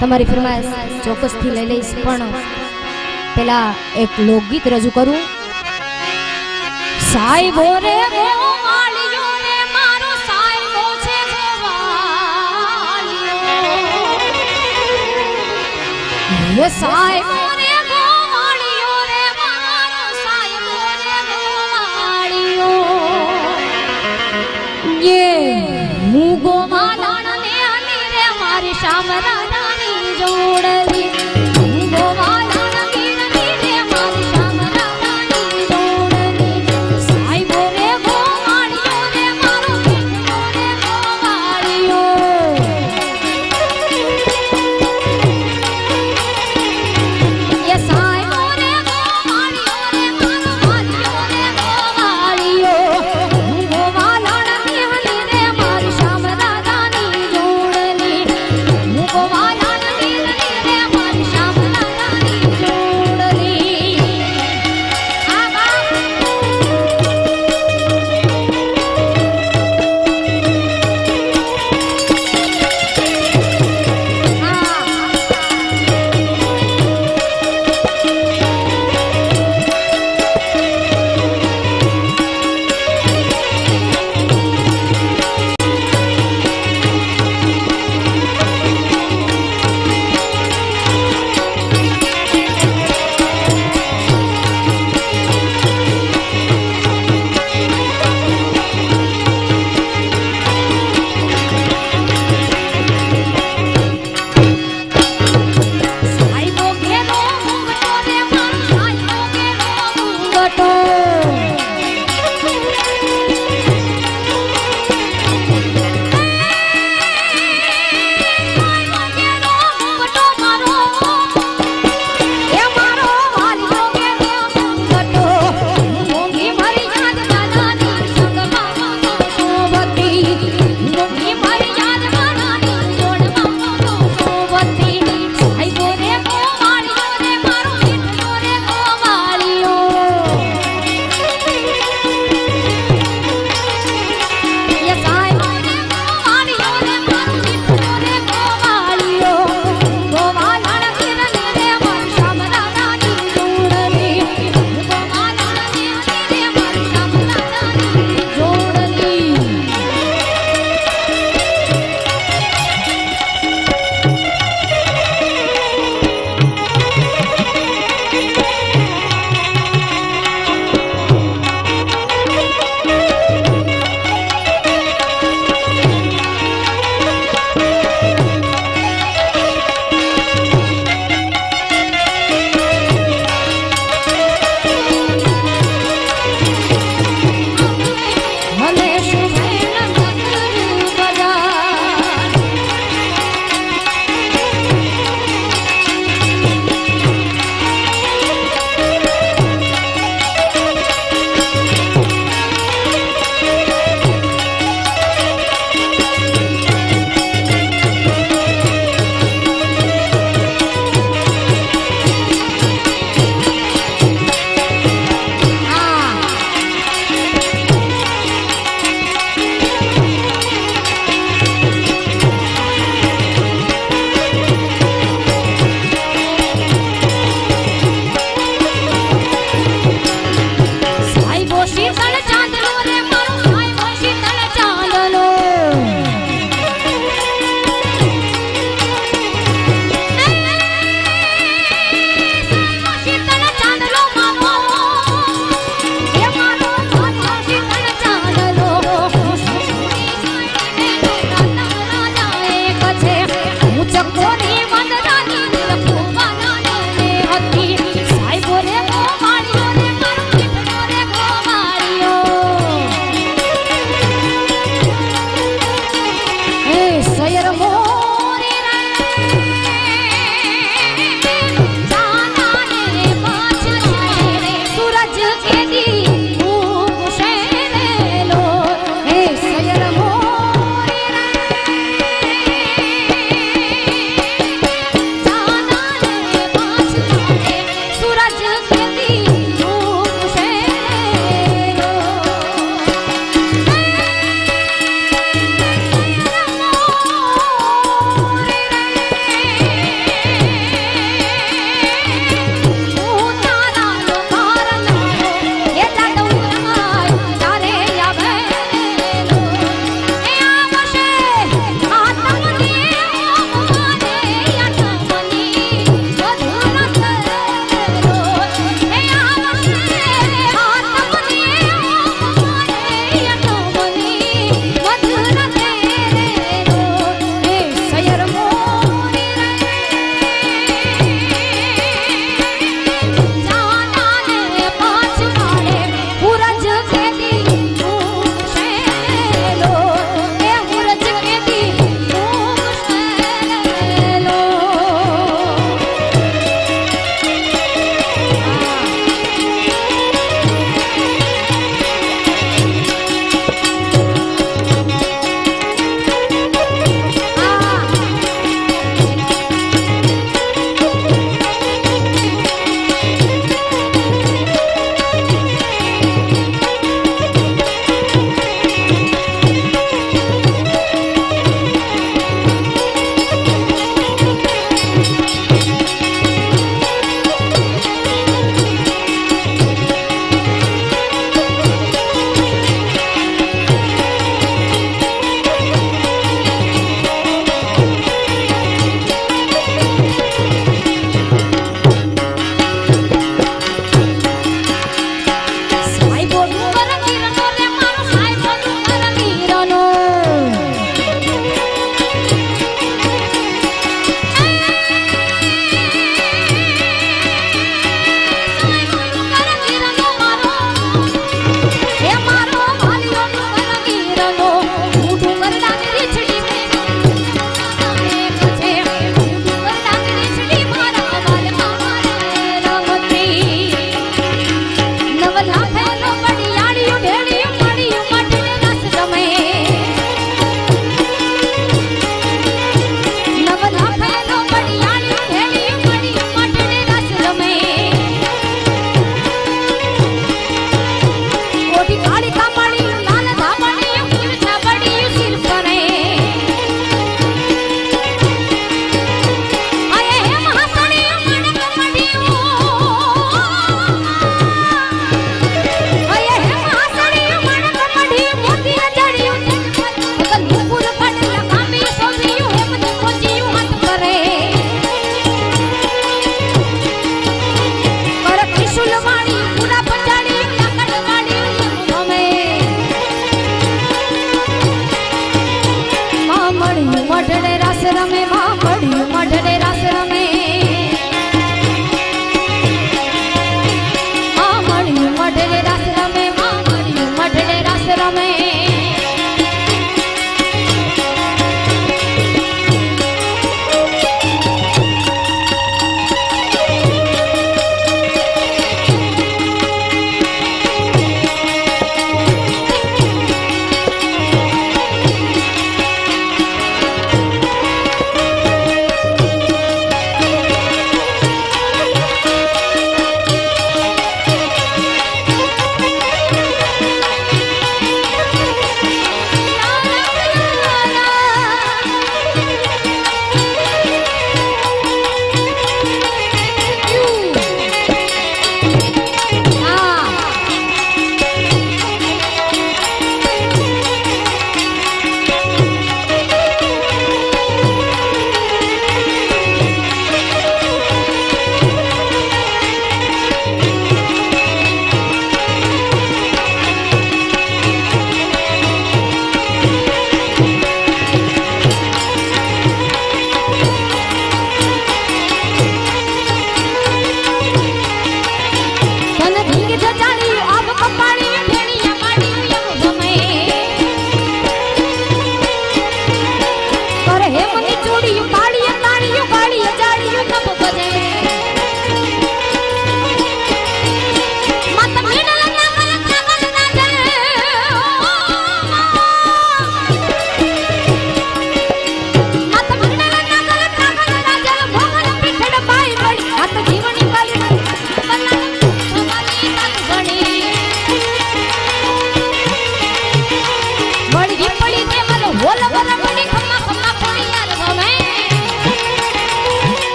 તમારી ફરમાઈશ ચોક્કસથી લઈ લઈશ, પણ પેલા એક લોકગીત રજૂ કરું. સાહેબો રે ગોવાળીઓ રે મારો સાહેબો છે ગોવાળીઓ, હે સાહેબો રે ગોવાળીઓ રે મારો સાહેબો રે ગોવાળીઓ, યે હું ગોવાળણ ને અલી રે મારી શામરાની જોડલી, હું ગોવાળણ વીરની રે મારી શામરાની જોડલી, સાહેબો રે ગોવાળીઓ રે મારો વીરનો રે ગોવાળીઓ, યે સાહેબો રે ગોવાળીઓ રે મારો વાલીઓ રે ગોવાળીઓ, હું ગોવાળણ વીરની રે મારી શામરાની જોડલી, હું ગોવાળણ વીરની રે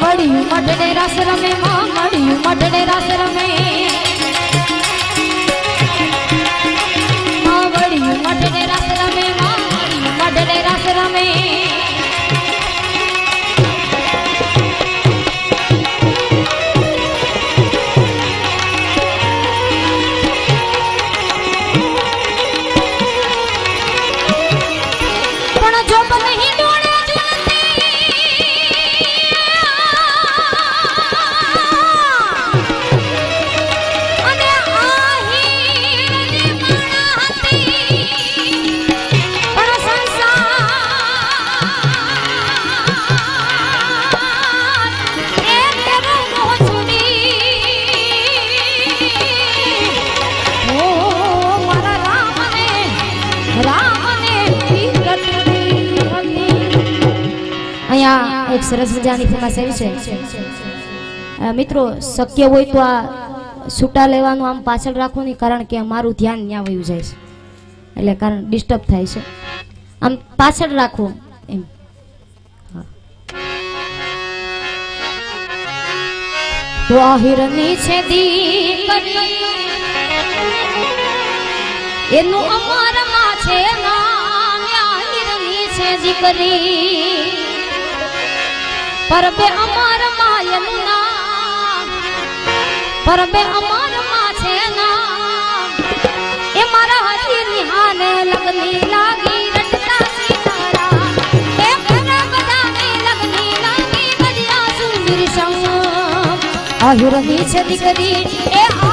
ગળિયું મઢડે રાસ રમે માં ગળિયું મઢડે રાસ રમે માં ગળિયું મઢડે રાસ રમે માં ગળિયું મઢડે રાસ રમે एक सरस मजानी फेमस है मित्रों शक्य हो तो आ छूटा लेवानुं आम पाछळ राखो नहीं कारण के अमारुं ध्यान न्या वયું જાય છે એટલે કારણ ડિસ્ટર્બ થાય છે આમ પાછળ રાખો એમ તો આહિરની છે દીકરી એનું અમારમાં છે નામ આહિરની છે દીકરી परबे अमर मायनु नाम परबे अमर मा छे नाम ए मारा हरी निहाने लगनी लागी रटता सीतारा ए घरा बजाने लगनी लागी बजिया सुंदर संग आहिरनी छे दिकरी ए